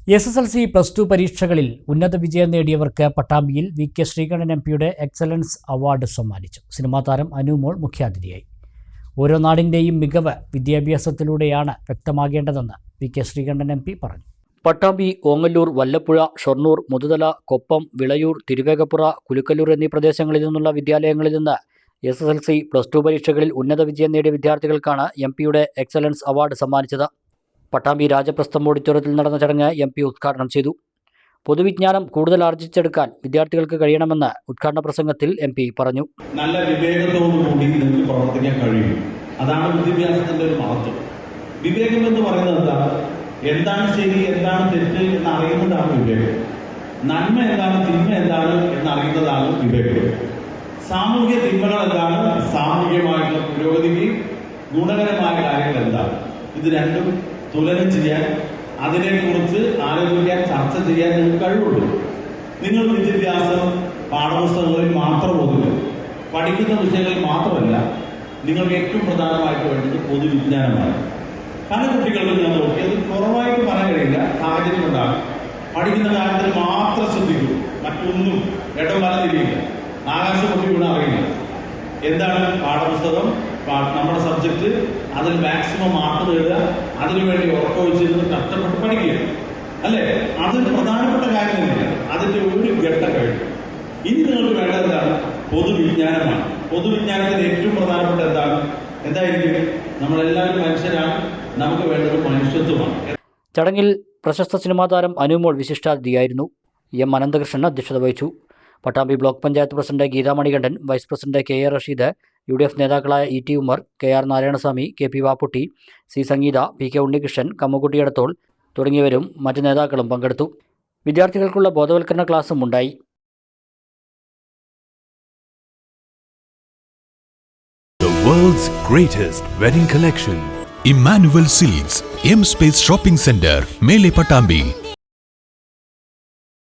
SSLC +2 പരീക്ഷകളിൽ ഉന്നത വിജയം നേടിയവർക്ക് പട്ടാമ്പിയിൽ VK Sreekantan MP excellence award സമ്മാനിച്ചു. സിനിമാ താരം അനുമോൾ മുഖ്യാതിഥിയായി. ഓരോ നാടിൻ്റെയും മികവ് വിദ്യാഭ്യാസത്തിലൂടെയാണ് വ്യക്തമാകേണ്ടതെന്ന് VK ശ്രീകണ്ഠൻ MP പറഞ്ഞു. പട്ടാമ്പി, ഓങ്ങല്ലൂർ, വല്ലപ്പുഴ, ഷൊർണൂർ, മുതുതല, കൊപ്പം, വിളയൂർ, തിരുവേഗപ്പുറ, കുലുക്കല്ലൂർ എന്നീ പ്രദേശങ്ങളിൽ നിന്നുള്ള വിദ്യാലയങ്ങളിൽ നിന്ന് SSLC +2 പരീക്ഷകളിൽ ഉന്നത വിജയം നേടിയ വിദ്യാർത്ഥികൾക്കാണ് MP എക്സലൻസ് അവാർഡ് സമ്മാനിച്ചത്. പട്ടാമ്പി രാജപ്രസ്ഥം ഓഡിറ്റോറിയത്തിൽ നടന്ന ചടങ്ങ് MP ഉദ്ഘാടനം ചെയ്തു. പൊതുവിജ്ഞാനം കൂടുതൽ ആർജിച്ചെടുക്കാൻ വിദ്യാർത്ഥികൾക്ക് കഴിയണമെന്ന് ഉദ്ഘാടന പ്രസംഗത്തിൽ MP പറഞ്ഞു. നല്ല വിവേകത്തോടുകൂടി നിങ്ങൾക്ക് പ്രവർത്തിക്കാൻ കഴിയും. അതാണ് വിദ്യാഭ്യാസത്തിന്റെ ഒരു മഹത്വം. വിവേകം എന്ന് പറയുന്നത് എന്താണ് ശരി, എന്താണ് തെറ്റ് എന്ന് അറിയുന്നതാണ് വിവേകം. നന്മ എന്താണ്, തിന്മ എന്താണ് എന്നറിയുന്നതാണ് വിവേകം. സാമൂഹ്യ തിന്മകൾ എന്താണ്, സാമൂഹികമായിട്ടുള്ള പുരോഗതിക്ക് ഗുണകരമായ കാര്യങ്ങൾ എന്താണ്, ഇത് രണ്ടും തുലനം ചെയ്യാൻ, അതിനെക്കുറിച്ച് ആലോചിക്കാൻ, ചർച്ച ചെയ്യാൻ നിങ്ങൾക്ക് കഴിവുള്ളൂ. നിങ്ങൾ വിദ്യാഭ്യാസം പാഠപുസ്തകങ്ങളിൽ മാത്രം ഒതുങ്ങി പഠിക്കുന്ന വിഷയങ്ങളിൽ മാത്രമല്ല, നിങ്ങൾക്ക് ഏറ്റവും പ്രധാനമായിട്ട് വേണ്ടത് പൊതുവിജ്ഞാനമാണ്. പല കുട്ടികൾക്കും ഞാൻ നോക്കിയത് കുറവായിട്ട് പറയാൻ കഴിയില്ല, സാഹചര്യം ഉണ്ടാകും. പഠിക്കുന്ന കാര്യത്തിൽ മാത്രം ശ്രദ്ധിക്കും, മറ്റൊന്നും ഇടം വലതിരിയില്ല, ആകാശം പൊട്ടി വീണ അറിയില്ല. എന്താണ് പാഠപുസ്തകം, നമ്മുടെ സബ്ജക്റ്റ്, അതിൽ മാക്സിമം മാർക്ക് നേടുക, അതിനുവേണ്ടി ഉറക്കൊഴിച്ചിരുന്ന് കഷ്ടപ്പെട്ട് പഠിക്കുക, അല്ലേ? അത് പ്രധാനപ്പെട്ട കാര്യം തന്നെയില്ല. അതിന്റെ ഒരു ഘട്ടം കഴിഞ്ഞു. ഇനി നിങ്ങൾക്ക് വേണ്ടതാണ് പൊതുവിജ്ഞാനമാണ്. പൊതുവിജ്ഞാനത്തിന് ഏറ്റവും പ്രധാനപ്പെട്ട എന്തായിരിക്കും? നമ്മളെല്ലാവരും മനുഷ്യരാണ്, നമുക്ക് വേണ്ടത് മനുഷ്യത്വമാണ്. ചടങ്ങിൽ പ്രശസ്ത സിനിമാ താരം അനുമോൾ വിശിഷ്ടാതിഥിയായിരുന്നു. M അനന്തകൃഷ്ണൻ അധ്യക്ഷത വഹിച്ചു. Pattambi block panchayat president Geetha Manikandan, vice president KA Rasheed, UDF നേതാക്കളായ ET Umar, KR Narayanaswamy, KP Vapputty, C Sangeetha, PK Unnikrishnan, Kammukutty Edathol തുടങ്ങിയവരും മറ്റ് നേതാക്കളും പങ്കെടുത്തു. വിദ്യാർത്ഥികൾക്കുള്ള ബോധവൽക്കരണ ക്ലാസും ഉണ്ടായി. The world's greatest wedding collection. Emmanuel Silks, M Space Shopping Center, Mele Patambi.